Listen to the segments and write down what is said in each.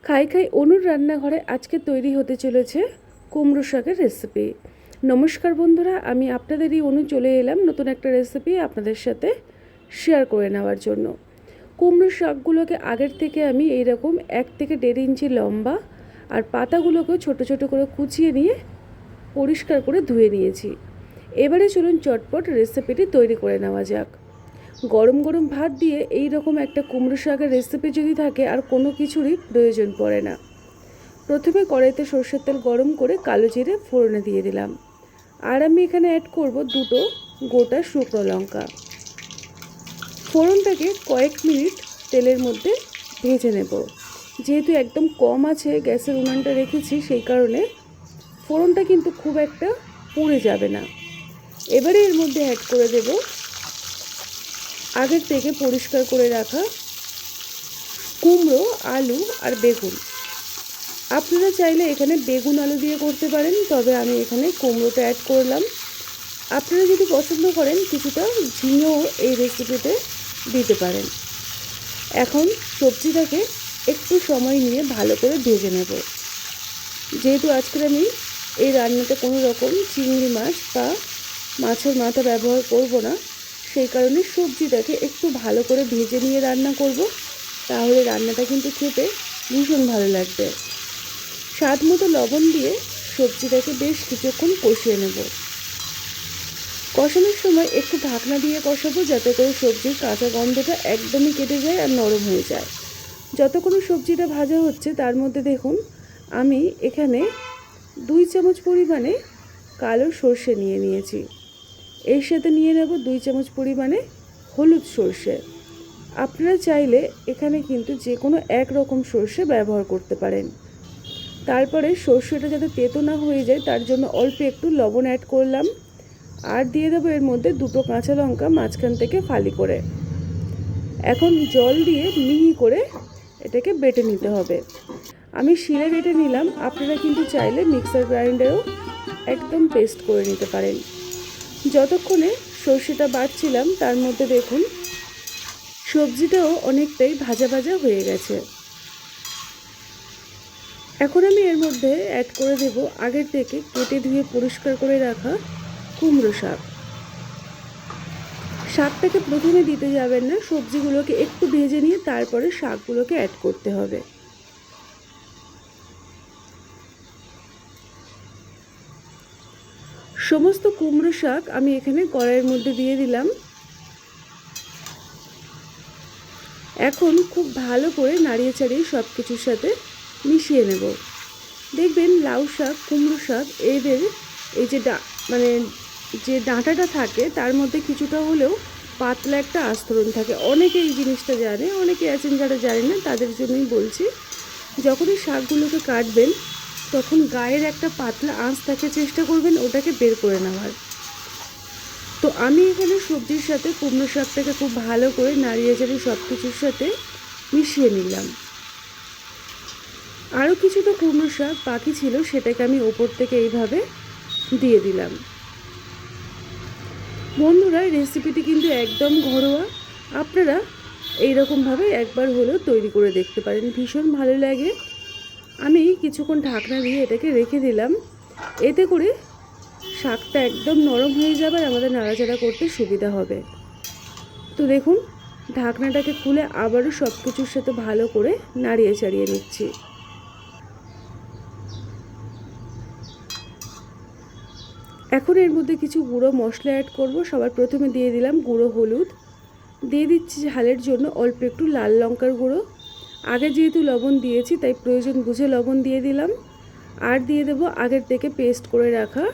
খাই খাই অনুর রান্নাঘরে আজকে তৈরি হতে চলেছে কুমড়ো শাকের রেসিপি। নমস্কার বন্ধুরা, আমি আপনাদেরই অনু চলে এলাম নতুন একটা রেসিপি আপনাদের সাথে শেয়ার করে নেওয়ার জন্য। কুমড়ো শাকগুলোকে আগের থেকে আমি এইরকম 1 থেকে 1.5 ইঞ্চি লম্বা আর পাতাগুলোকেও ছোট ছোট করে কুচিয়ে নিয়ে পরিষ্কার করে ধুয়ে নিয়েছি। এবারে চলুন চটপট রেসিপিটি তৈরি করে নেওয়া যাক। গরম গরম ভাত দিয়ে এই রকম একটা কুমড়ো শাকের রেসিপি যদি থাকে আর কোনো কিছুরই প্রয়োজন পড়ে না। প্রথমে কড়াইতে সরষের তেল গরম করে কালো জিরে ফোড়নে দিয়ে দিলাম। আর আমি এখানে অ্যাড করব 2টো গোটা শুকনো লঙ্কা। ফোড়নটাকে কয়েক মিনিট তেলের মধ্যে ভেজে নেব। যেহেতু একদম কম আছে গ্যাসের উনানটা রেখেছি, সেই কারণে ফোড়নটা কিন্তু খুব একটা পুড়ে যাবে না। এবারে এর মধ্যে অ্যাড করে দেব আগের থেকে পরিষ্কার করে রাখা কুমড়ো, আলু আর বেগুন। আপনারা চাইলে এখানে বেগুন আলু দিয়ে করতে পারেন, তবে আমি এখানে কুমড়োটা অ্যাড করলাম। আপনারা যদি পছন্দ করেন কিছুটা ঝিঙেও এই রেসিপিতে দিতে পারেন। এখন সবজিটাকে একটু সময় নিয়ে ভালো করে ভেজে নেব। যেহেতু আজকে আমি এই রান্নাতে কোনো রকম চিংড়ি মাছ বা মাছের মাথা ব্যবহার করব না, সেই কারণে সবজিটাকে একটু ভালো করে ভেজে নিয়ে রান্না করব। তাহলে রান্নাটা কিন্তু খেতে ভীষণ ভালো লাগবে। স্বাদ মতো লবণ দিয়ে সবজিটাকে বেশ কিছুক্ষণ কষিয়ে নেব। কষানোর সময় একটু ঢাকনা দিয়ে কষাবো, যাতে করে সবজির কাঁচা গন্ধটা একদমই কেটে যায় আর নরম হয়ে যায়। যতক্ষণ সবজিটা ভাজা হচ্ছে তার মধ্যে দেখুন আমি এখানে 2 চামচ পরিমাণে কালো সর্ষে নিয়ে নিয়েছি। এর সাথে নিয়ে নেব 2 চামচ পরিমাণে হলুদ সর্ষে। আপনারা চাইলে এখানে কিন্তু যে কোনো এক রকম সর্ষে ব্যবহার করতে পারেন। তারপরে সর্ষেটা যাতে তেতো না হয়ে যায় তার জন্য অল্প একটু লবণ অ্যাড করলাম। আর দিয়ে দেবো এর মধ্যে 2টো কাঁচা লঙ্কা মাঝখান থেকে ফালি করে। এখন জল দিয়ে মিহি করে এটাকে বেটে নিতে হবে। আমি শিলে বেটে নিলাম, আপনারা কিন্তু চাইলে মিক্সার গ্রাইন্ডারেও একদম পেস্ট করে নিতে পারেন। যতক্ষণে সর্ষেটা বাটছিলাম তার মধ্যে দেখুন সবজিটাও অনেকটাই ভাজা ভাজা হয়ে গেছে। এখন আমি এর মধ্যে অ্যাড করে দেব আগের থেকে কেটে ধুয়ে পরিষ্কার করে রাখা কুমড়ো শাক। শাকটাকে প্রথমে দিতে যাবেন না, সবজিগুলোকে একটু ভেজে নিয়ে তারপরে শাকগুলোকে অ্যাড করতে হবে। সমস্ত কুমড়ো শাক আমি এখানে কড়াইয়ের মধ্যে দিয়ে দিলাম। এখন খুব ভালো করে নাড়িয়ে চাড়িয়ে সব কিছুর সাথে মিশিয়ে নেব। দেখবেন লাউ শাক, কুমড়ো শাক এদের এই যে যে ডাঁটাটা থাকে তার মধ্যে কিছুটা হলেও পাতলা একটা আস্তরণ থাকে। অনেকে এই জিনিসটা জানে, অনেকে আছেন যারা জানে না, তাদের জন্যই বলছি। যখনই শাকগুলোকে কাটবেন তখন গায়ের একটা পাতলা আঁশ থাকে, চেষ্টা করবেন ওটাকে বের করে নেওয়ার। তো আমি এখানে সবজির সাথে কুমড়ো শাকটাকে খুব ভালো করে নাড়িয়ে চাড়িয়ে সব কিছুর সাথে মিশিয়ে নিলাম। আরও কিছুটা কুমড়ো শাক বাকি ছিল, সেটাকে আমি ওপর থেকে এইভাবে দিয়ে দিলাম। বন্ধুরা, রেসিপিটি কিন্তু একদম ঘরোয়া, আপনারা এইরকমভাবে একবার হলেও তৈরি করে দেখতে পারেন, ভীষণ ভালো লাগে। আমি কিছুক্ষণ ঢাকনা দিয়ে এটাকে রেখে দিলাম, এতে করে শাকটা একদম নরম হয়ে যাবে আর আমাদের নাড়াচাড়া করতে সুবিধা হবে। তো দেখুন ঢাকনাটাকে খুলে আবারও সব কিছুর সাথে ভালো করে নাড়িয়ে চাড়িয়ে নিচ্ছি। এখন এর মধ্যে কিছু গুঁড়ো মশলা অ্যাড করব। সবার প্রথমে দিয়ে দিলাম গুঁড়ো হলুদ, দিয়ে দিচ্ছি ঝালের জন্য অল্প একটু লাল লঙ্কার গুঁড়ো। আগে যেহেতু লবণ দিয়েছি তাই প্রয়োজন বুঝে লবণ দিয়ে দিলাম। আর দিয়ে দেব আগের থেকে পেস্ট করে রাখা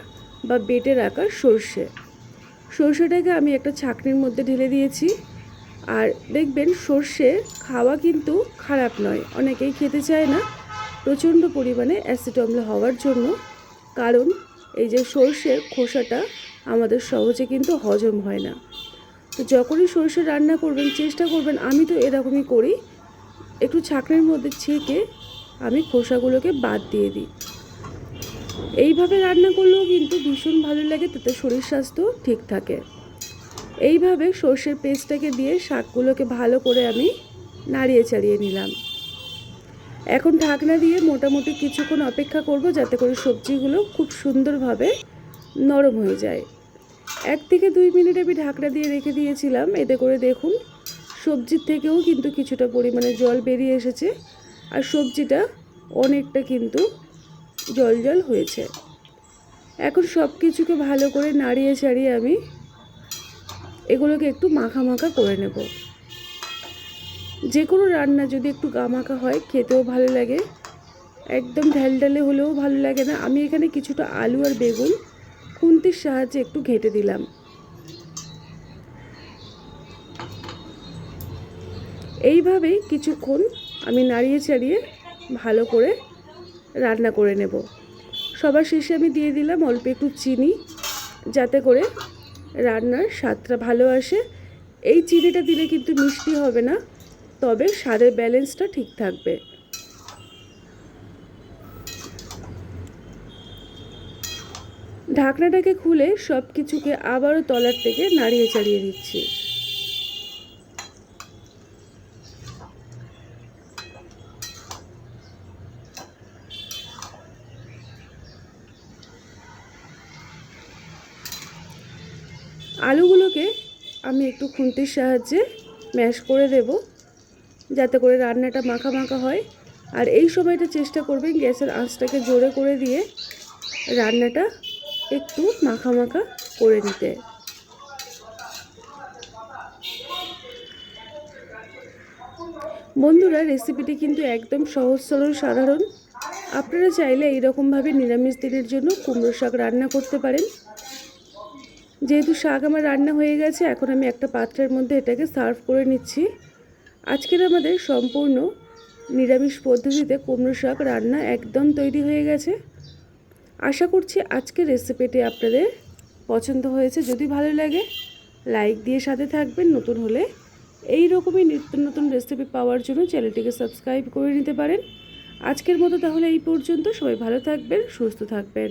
বা বেটে রাখা সর্ষেটাকে আমি একটা ছাঁকনির মধ্যে ঢেলে দিয়েছি। আর দেখবেন সর্ষে খাওয়া কিন্তু খারাপ নয়, অনেকেই খেতে চায় না প্রচণ্ড পরিমাণে অ্যাসিড অম্ল হওয়ার জন্য, কারণ এই যে সর্ষের খোসাটা আমাদের সহজে কিন্তু হজম হয় না। তো যখনই সর্ষে রান্না করবেন চেষ্টা করবেন, আমি তো এরকমই করি, একটু ছাঁকনির মধ্যে ছেঁকে আমি খোসাগুলোকে বাদ দিয়ে দিই। এইভাবে রান্না করলেও কিন্তু ভীষণ ভালো লাগে, তাতে শরীর স্বাস্থ্য ঠিক থাকে। এইভাবে সর্ষের পেস্টটাকে দিয়ে শাকগুলোকে ভালো করে আমি নাড়িয়ে চাড়িয়ে নিলাম। এখন ঢাকনা দিয়ে মোটামুটি কিছুক্ষণ অপেক্ষা করব, যাতে করে সবজিগুলো খুব সুন্দরভাবে নরম হয়ে যায়। 1 থেকে 2 মিনিট আমি ঢাকনা দিয়ে রেখে দিয়েছিলাম। এতে করে দেখুন সবজির থেকেও কিন্তু কিছুটা পরিমাণে জল বেরিয়ে এসেছে, আর সবজিটা অনেকটা কিন্তু জল জল হয়েছে। এখন সব কিছুকে ভালো করে নাড়িয়ে চাড়িয়ে আমি এগুলোকে একটু মাখা মাখা করে নেব। যে কোনো রান্না যদি একটু গামাখা হয় খেতেও ভালো লাগে, একদম ঢালঢালে হলেও ভালো লাগে না। আমি এখানে কিছুটা আলু আর বেগুন খুন্তির সাহায্যে একটু ঘেঁটে দিলাম। এইভাবেই কিছুক্ষণ আমি নাড়িয়ে চাড়িয়ে ভালো করে রান্না করে নেব। সবার শেষে আমি দিয়ে দিলাম অল্প একটু চিনি, যাতে করে রান্নার স্বাদটা ভালো আসে। এই চিনিটা দিলে কিন্তু মিষ্টি হবে না, তবে স্বাদের ব্যালেন্সটা ঠিক থাকবে। ঢাকনাটাকে খুলে সব কিছুকে আবারও তলার থেকে নাড়িয়ে চাড়িয়ে দিচ্ছি। আলুগুলোকে আমি একটু খুন্তির সাহায্যে ম্যাশ করে দেব, যাতে করে রান্নাটা মাখা মাখা হয়। আর এই সময়টা চেষ্টা করবেন গ্যাসের আঁচটাকে জোরে করে দিয়ে রান্নাটা একটু মাখা মাখা করে নিতে। বন্ধুরা, রেসিপিটি কিন্তু একদম সহজ সরল সাধারণ। আপনারা চাইলে এইরকমভাবে নিরামিষ দিনের জন্য কুমড়ো শাক রান্না করতে পারেন। যেহেতু শাক আমার রান্না হয়ে গেছে, এখন আমি একটা পাত্রের মধ্যে এটাকে সার্ভ করে নিচ্ছি। আজকের আমাদের সম্পূর্ণ নিরামিষ পদ্ধতিতে কুমড়ো শাক রান্না একদম তৈরি হয়ে গেছে। আশা করছি আজকের রেসিপিটি আপনাদের পছন্দ হয়েছে। যদি ভালো লাগে লাইক দিয়ে সাথে থাকবেন। নতুন হলে এই রকমই নিত্য নতুন রেসিপি পাওয়ার জন্য চ্যানেলটিকে সাবস্ক্রাইব করে নিতে পারেন। আজকের মতো তাহলে এই পর্যন্ত। সবাই ভালো থাকবেন, সুস্থ থাকবেন।